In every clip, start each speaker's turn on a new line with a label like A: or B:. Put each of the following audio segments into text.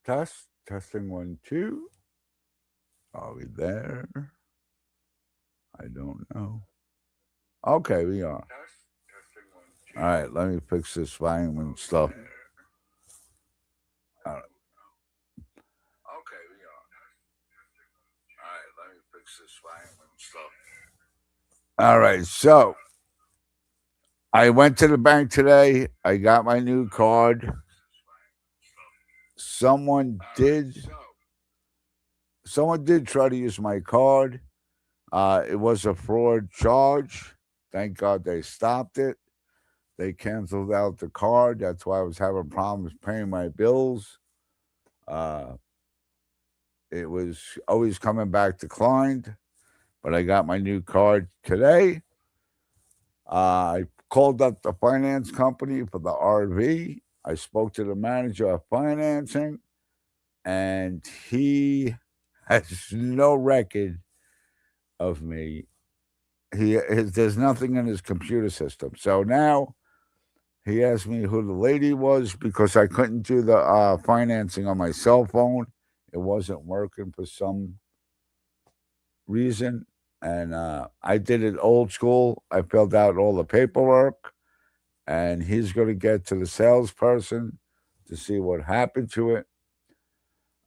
A: Testing 1, 2. Are we there? I don't know. Okay, we are. All right, let me fix this volume and stuff. All right. Okay, we are. All right, let me fix this volume and stuff. All right, so I went to the bank today. I got my new card. Someone did. Someone did try to use my card. It was a fraud charge. Thank God they stopped it. They canceled out the card. That's why I was having problems paying my bills. Uh, it was always coming back declined, but I got my new card today. I called up the finance company for the RV. I spoke to the manager of financing, and he has no record of me. There's nothing in his computer system. So now he asked me who the lady was because I couldn't do the financing on my cell phone. It wasn't working for some reason. And I did it old school. I filled out all the paperwork, and he's going to get to the salesperson to see what happened to it.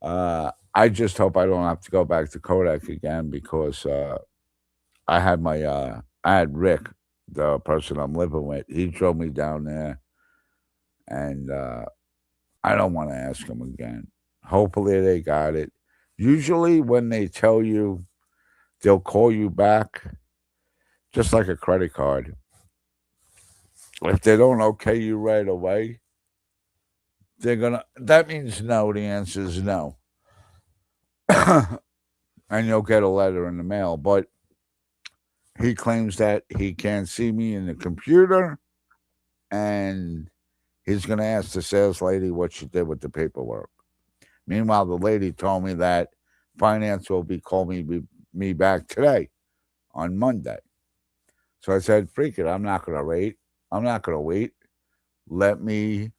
A: I just hope I don't have to go back to Kodak again because I had Rick, the person I'm living with. He drove me down there, and I don't want to ask him again. Hopefully they got it. Usually when they tell you, they'll call you back, just like a credit card. If they don't okay you right away, they're gonna. That means no. The answer is no, and you'll get a letter in the mail. But he claims that he can't see me in the computer, and he's going to ask the sales lady what she did with the paperwork. Meanwhile, the lady told me that finance will be calling me back today on Monday. So I said, freak it, I'm not going to wait. I'm not going to wait. Let me,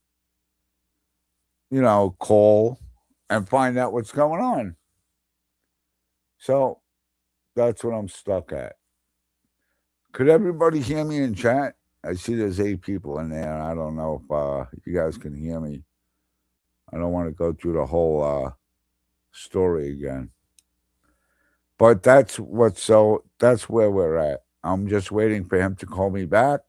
A: call and find out what's going on. So that's what I'm stuck at. Could everybody hear me in chat? I see there's 8 people in there. I don't know if you guys can hear me. I don't want to go through the whole story again. But that's where we're at. I'm just waiting for him to call me back.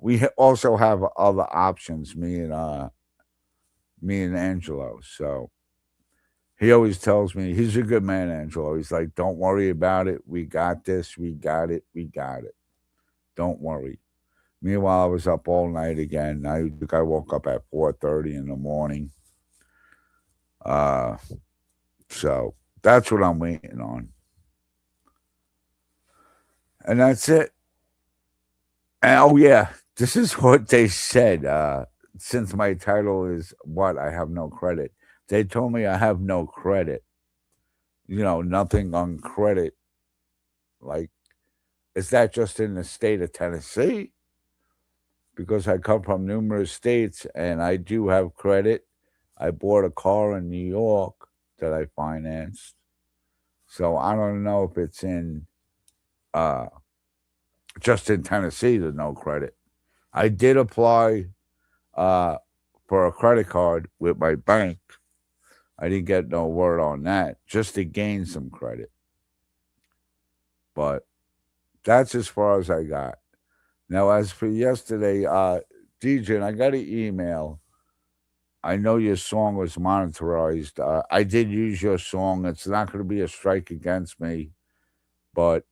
A: We also have other options, me and Angelo. So he always tells me he's a good man, Angelo. He's like, "Don't worry about it. We got this. We got it. We got it. Don't worry." Meanwhile, I was up all night again. I think I woke up at 4:30 in the morning. Uh, so that's what I'm waiting on, and that's it. And, oh yeah, this is what they said. Since my title is what I have no credit, they told me I have no credit. Nothing on credit. Like, is that just in the state of Tennessee? Because I come from numerous states and I do have credit. I bought a car in New York that I financed. So I don't know if it's in uh just in Tennessee to no credit. I did apply uh for a credit card with my bank. I didn't get no word on that, just to gain some credit. But that's as far as I got. Now, as for yesterday, DJ, I got an email. I know your song was monetized. I did use your song. It's not going to be a strike against me, but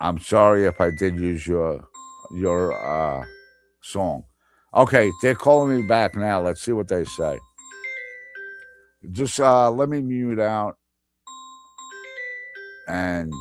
A: I'm sorry if I did use your song. Okay, they're calling me back now. Let's see what they say. Just let me mute out and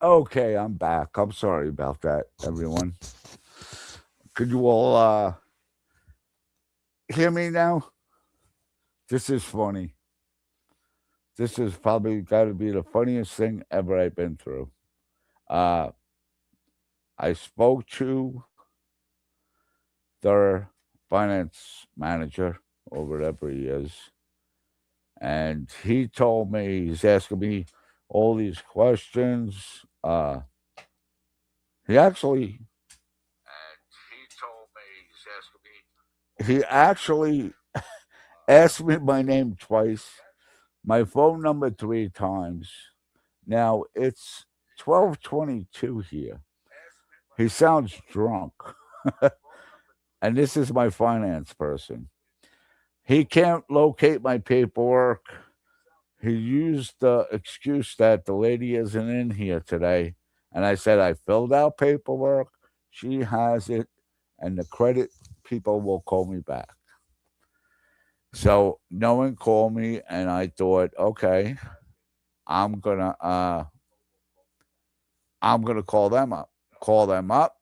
A: Okay, I'm back. I'm sorry about that, everyone. Could you all hear me now? This is funny. This has probably got to be the funniest thing ever I've been through. Uh, I spoke to their finance manager or whatever he is, and he told me he's asking me all these questions. He actually, he actually asked me my name twice, my phone number three times. Now it's 12:22 here. He sounds drunk, and this is my finance person. He can't locate my paperwork. He used the excuse that the lady isn't in here today. And I said, I filled out paperwork. She has it. And the credit people will call me back. So no one called me. And I thought, okay, I'm going to, uh, I'm going to call them up. Call them up.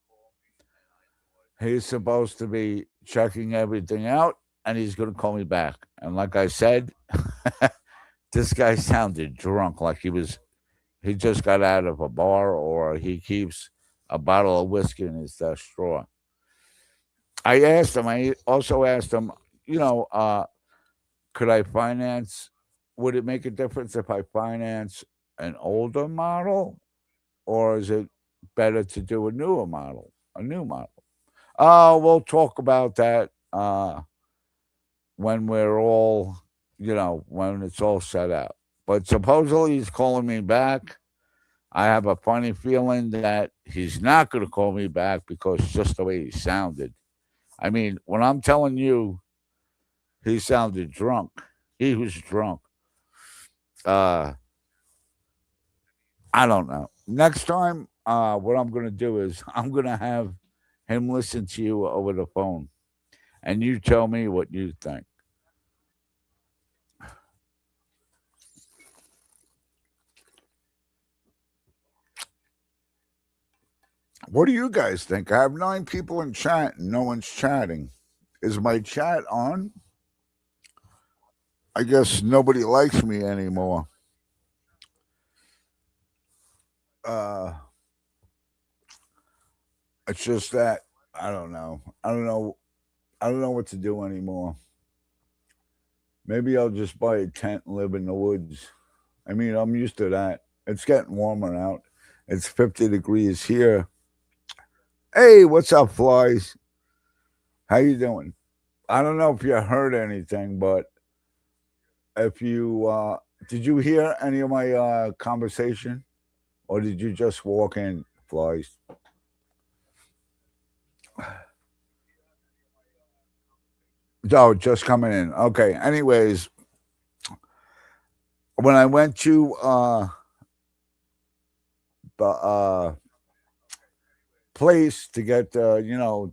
A: He's supposed to be checking everything out. And he's going to call me back. And like I said, this guy sounded drunk, like he just got out of a bar or he keeps a bottle of whiskey in his straw. I also asked him, you know, could I finance, would it make a difference if I finance an older model or is it better to do a new model? We'll talk about that when we're all, when it's all set out. But supposedly he's calling me back. I have a funny feeling that he's not going to call me back because just the way he sounded. I mean, when I'm telling you he sounded drunk, he was drunk. Uh, I don't know. Next time, what I'm going to do is I'm going to have him listen to you over the phone and you tell me what you think. What do you guys think? I have 9 people in chat and no one's chatting. Is my chat on? I guess nobody likes me anymore. Uh, it's just that I don't know. I don't know. I don't know what to do anymore. Maybe I'll just buy a tent and live in the woods. I mean, I'm used to that. It's getting warmer out. It's 50 degrees here. Hey, what's up, flies? How you doing? I don't know if you heard anything, but if you did you hear any of my conversation, or did you just walk in, flies? Oh, just coming in. Okay. Anyways, when I went to the place to get the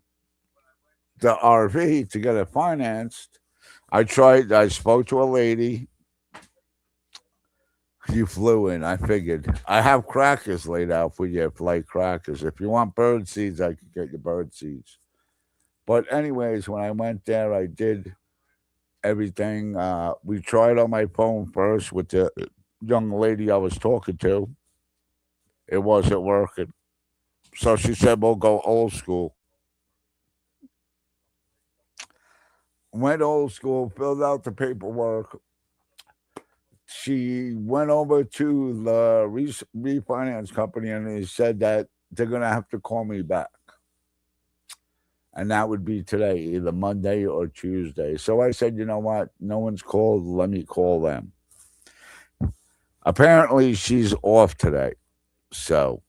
A: RV to get it financed, I spoke to a lady. You flew in. I figured. I have crackers laid out for you, flight crackers. If you want bird seeds, I could get you bird seeds. But anyways, when I went there, I did everything. We tried on my phone first with the young lady I was talking to. It wasn't working. So she said, we'll go old school. Went old school, filled out the paperwork. She went over to the refinance company and they said that they're going to have to call me back. And that would be today, either Monday or Tuesday. So I said, you know what? No one's called. Let me call them. Apparently, she's off today. So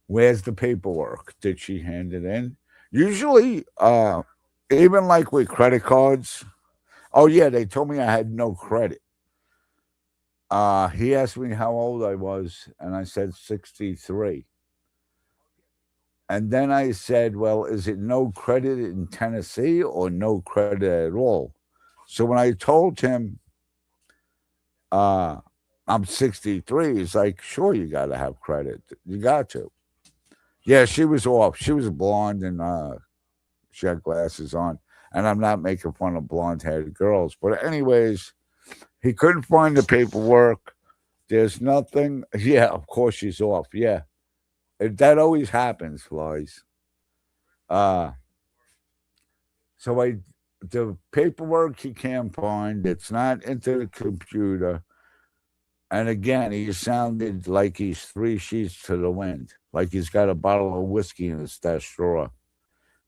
A: where's the paperwork? Did she hand it in? Usually, even like with credit cards, oh, yeah, they told me I had no credit. He asked me how old I was, and I said 63. And then I said, well, is it no credit in Tennessee or no credit at all? So when I told him, uh, I'm 63. He's like, sure, you got to have credit. You got to. Yeah, she was off. She was blonde and she had glasses on. And I'm not making fun of blonde haired girls. But, anyways, he couldn't find the paperwork. There's nothing. Yeah, of course she's off. Yeah. That always happens, Flies. Uh, so the paperwork he can't find. It's not into the computer. And again, he sounded like he's three sheets to the wind, like he's got a bottle of whiskey in his stash drawer.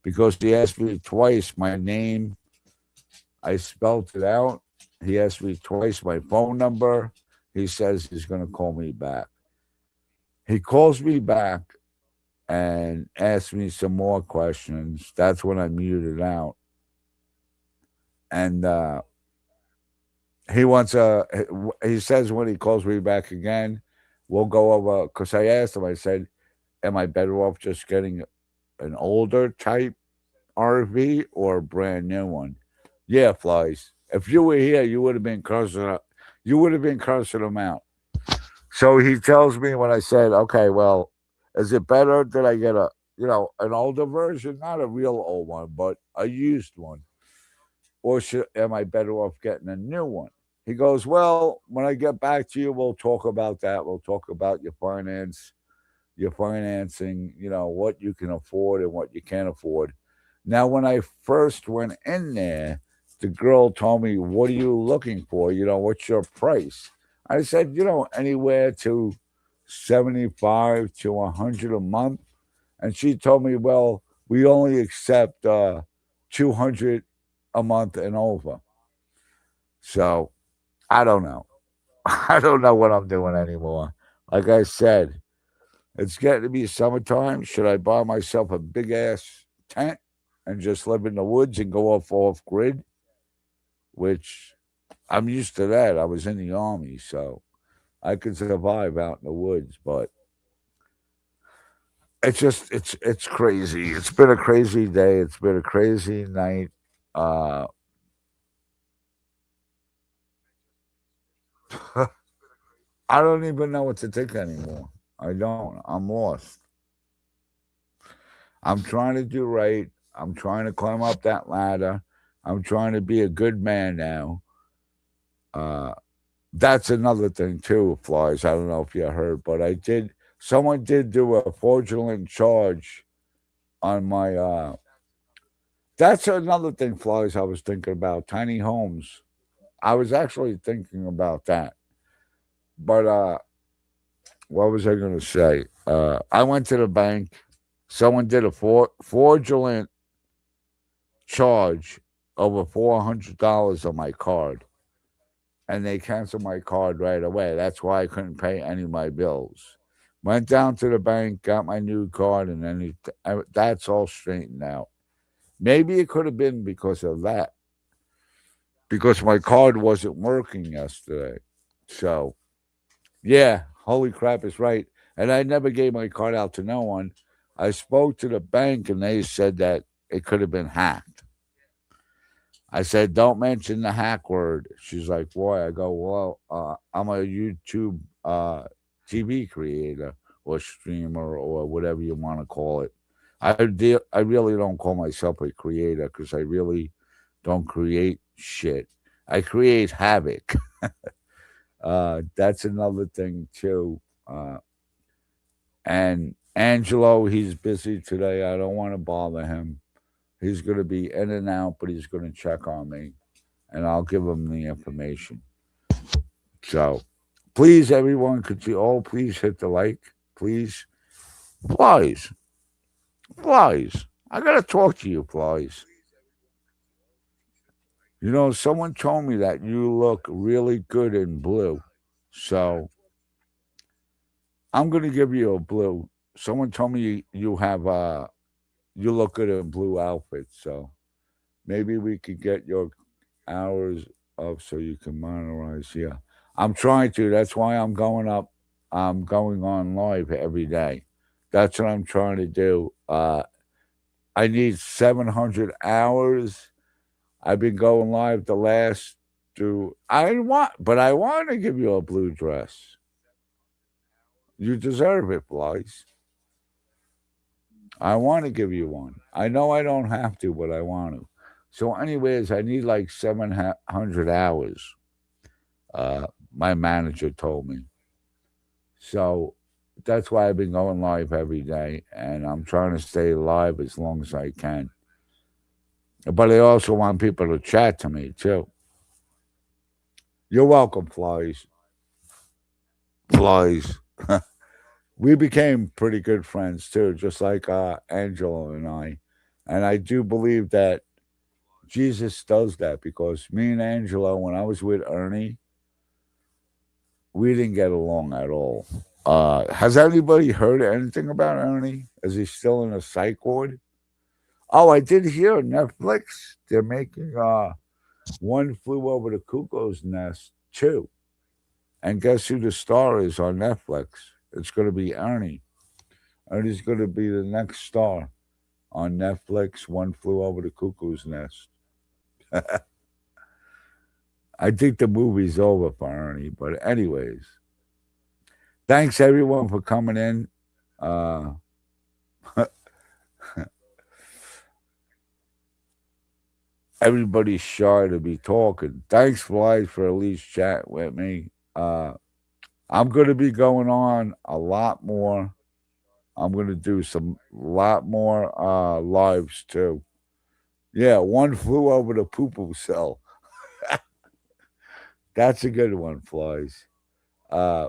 A: Because he asked me twice my name, I spelled it out. He asked me twice my phone number. He says he's going to call me back. He calls me back and asks me some more questions. That's when I muted out. And he wants a, he says when he calls me back again, we'll go over, because I asked him, I said, am I better off just getting an older type RV or a brand new one? Yeah, Flies. If you were here, you would have been cursing. You would have been cursing him out. So he tells me when I said, "Okay, well, is it better that I get an older version, not a real old one, but a used one, or am I better off getting a new one?" He goes, "Well, when I get back to you, we'll talk about that. We'll talk about your financing, what you can afford and what you can't afford." Now, when I first went in there, the girl told me, "What are you looking for? What's your price?" I said, anywhere to 75 to 100 a month. And she told me, "Well, we only accept 200 a month and over." So I don't know. I don't know what I'm doing anymore. Like I said, it's getting to be summertime. Should I buy myself a big ass tent and just live in the woods and go off grid? Which I'm used to that. I was in the army, so I could survive out in the woods. But it's crazy. It's been a crazy day. It's been a crazy night. Uh, I don't even know what to think anymore. I don't. I'm lost. I'm trying to do right. I'm trying to climb up that ladder. I'm trying to be a good man now. Uh, that's another thing too, Flies. I don't know if you heard, but I did. Someone did do a fraudulent charge on my. That's another thing, Flies. I was thinking about tiny homes. I was actually thinking about that, but what was I going to say? I went to the bank. Someone did a fraudulent charge over $400 on my card, and they canceled my card right away. That's why I couldn't pay any of my bills. Went down to the bank, got my new card, and then that's all straightened out. Maybe it could have been because of that, because my card wasn't working yesterday. So, yeah, holy crap is right. And I never gave my card out to no one. I spoke to the bank, and they said that it could have been hacked. I said, don't mention the hack word. She's like, why? I go, well, I'm a YouTube TV creator or streamer or whatever you want to call it. I really don't call myself a creator because I really don't create shit. I create havoc. That's another thing, too. And Angelo, he's busy today. I don't want to bother him. He's going to be in and out, but he's going to check on me and I'll give him the information. So please, everyone, could you all please hit the like? Please. Flies. Flies. I got to talk to you, Flies. Someone told me that you look really good in blue. So I'm going to give you a blue. Someone told me you look good in blue outfits. So maybe we could get your hours up so you can monetize. Yeah, I'm trying to. That's why I'm going up. I'm going on live every day. That's what I'm trying to do. I need 700 hours. I've been going live the last do I want? But I want to give you a blue dress. You deserve it, Blythe. I want to give you one. I know I don't have to, but I want to. So, anyways, I need like 700 hours. Uh, my manager told me. So that's why I've been going live every day, and I'm trying to stay live as long as I can. But I also want people to chat to me too. You're welcome, Flies. Flies. We became pretty good friends too, just like Angelo and I. And I do believe that Jesus does that because me and Angelo, when I was with Ernie, we didn't get along at all. Has anybody heard anything about Ernie? Is he still in a psych ward? Oh, I did hear Netflix. They're making One Flew Over the Cuckoo's Nest too. And guess who the star is on Netflix? It's going to be Ernie. Ernie's going to be the next star on Netflix. One Flew Over the Cuckoo's Nest. I think the movie's over for Ernie, but anyways, thanks everyone for coming in. Uh, Everybody's shy to be talking. Thanks, Flies, for at least chatting with me. I'm going to be going on a lot more. I'm going to do some lot more lives too. Yeah, One Flew Over the Poo Poo Cell. That's a good one, Flies. Uh,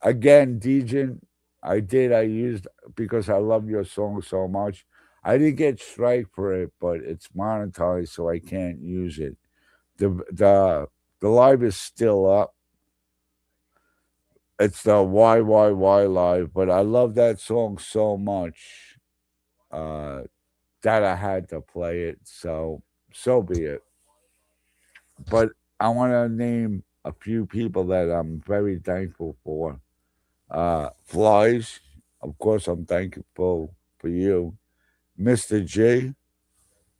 A: Again, Dejan, I used because I love your song so much. I didn't get strike for it, but it's monetized, so I can't use it. The live is still up. It's the why live, but I love that song so much uh, that I had to play it. So be it. But I want to name a few people that I'm very thankful for. Flies, of course, I'm thankful for you. Mr. J,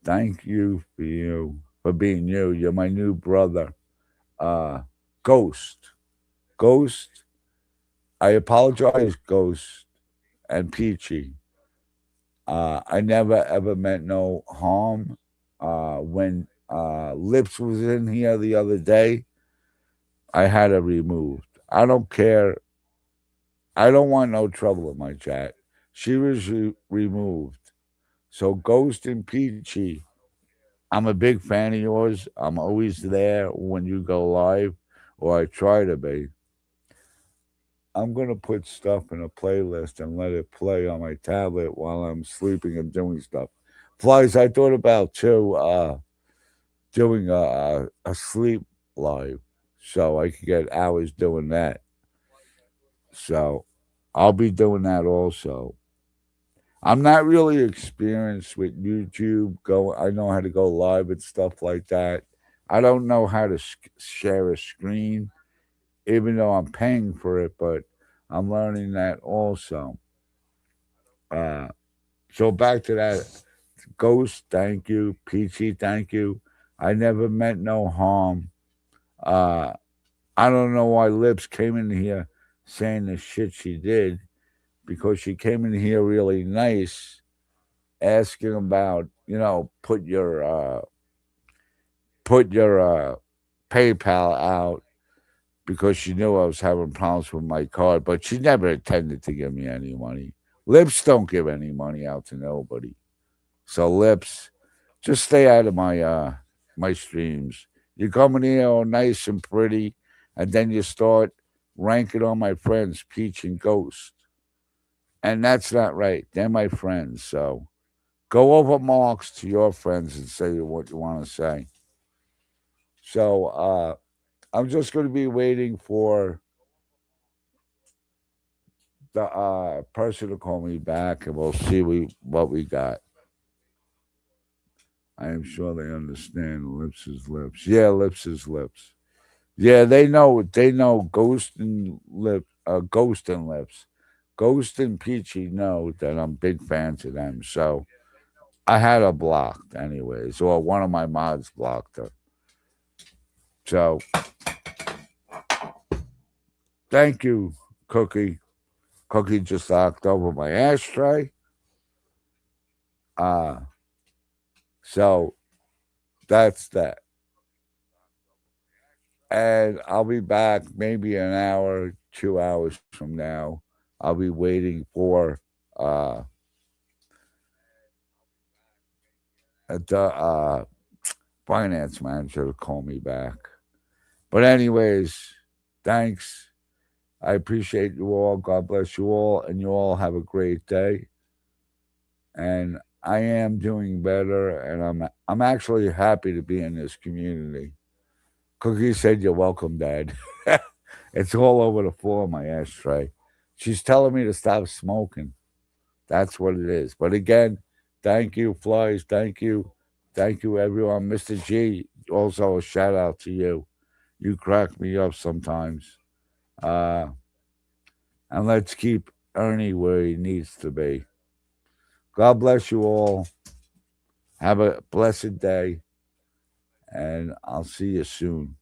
A: thank you for being you. You're my new brother. Uh, Ghost, Ghost. I apologize, Ghost and Peachy. I never ever meant no harm. When Lips was in here the other day, I had her removed. I don't care. I don't want no trouble in my chat. She was removed. So Ghost and Peachy, I'm a big fan of yours. I'm always there when you go live, or I try to be. I'm gonna put stuff in a playlist and let it play on my tablet while I'm sleeping and doing stuff. Flies, I thought about too, doing a sleep live, so I could get hours doing that. So I'll be doing that also. I'm not really experienced with YouTube. I know how to go live and stuff like that. I don't know how to share a screen, even though I'm paying for it. But I'm learning that also. Uh, so back to that. Ghost, thank you. Peachy, thank you. I never meant no harm. Uh, I don't know why Lips came in here saying the shit she did because she came in here really nice asking about, put your PayPal out because she knew I was having problems with my card, but she never intended to give me any money. Lips don't give any money out to nobody. So Lips, just stay out of my streams. You come in here all nice and pretty, and then you start ranking on my friends, Peach and Ghost. And that's not right. They're my friends, so go over marks to your friends and say what you want to say. So I'm just going to be waiting for the person to call me back, and we'll see what we got. I am sure they understand. Lips is lips. Yeah, lips is lips. Yeah, they know. They know. Ghost and lips. Ghost and Peachy know that I'm big fans of them. So I had her blocked anyways, or one of my mods blocked her. So thank you, Cookie. Cookie just knocked over my ashtray. Uh, so that's that. And I'll be back maybe an hour, 2 hours from now. I'll be waiting for uh, the finance manager to call me back. But, anyways, thanks. I appreciate you all. God bless you all. And you all have a great day. And I am doing better. And I'm actually happy to be in this community. Cookie said, "You're welcome, Dad." It's all over the floor, my ashtray. She's telling me to stop smoking. That's what it is. But again, thank you, Flies. Thank you. Thank you, everyone. Mr. G, also a shout out to you. You crack me up sometimes. Uh, and let's keep Ernie where he needs to be. God bless you all. Have a blessed day. And I'll see you soon.